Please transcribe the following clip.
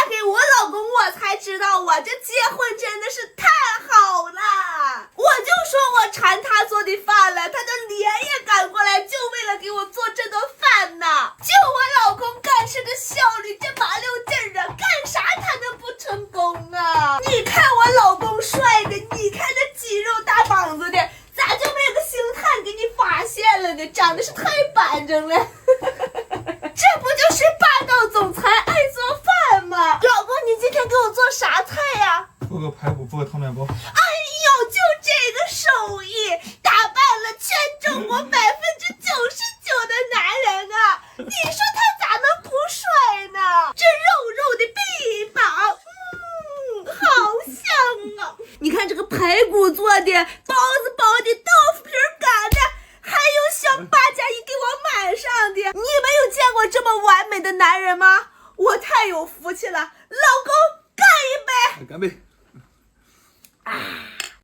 给我老公，我才知道这结婚真的是太好了。我就说我馋他做的饭了，他就连夜赶过来，就为了给我做这顿饭呢。就我老公干事的效率，这麻溜劲儿啊，干啥他能不成功啊？你看我老公帅的，你看这肌肉大膀子的，咋就没有个星探给你发现了呢？长得是太板正了。这不就是霸道总裁爱做饭吗？老公，你今天给我做啥菜呀？做个排骨，做个汤面包。哎呦，就这个手艺，打败了全中国99%的男人啊！你说他咋能不帅呢？这肉肉的臂膀，好香啊！你看这个排骨做的，包子包的，豆腐皮擀的，还有小八加一给我满上的。你没有见过这么完美的男人吗？我太有福气了，老公，干一杯！干杯！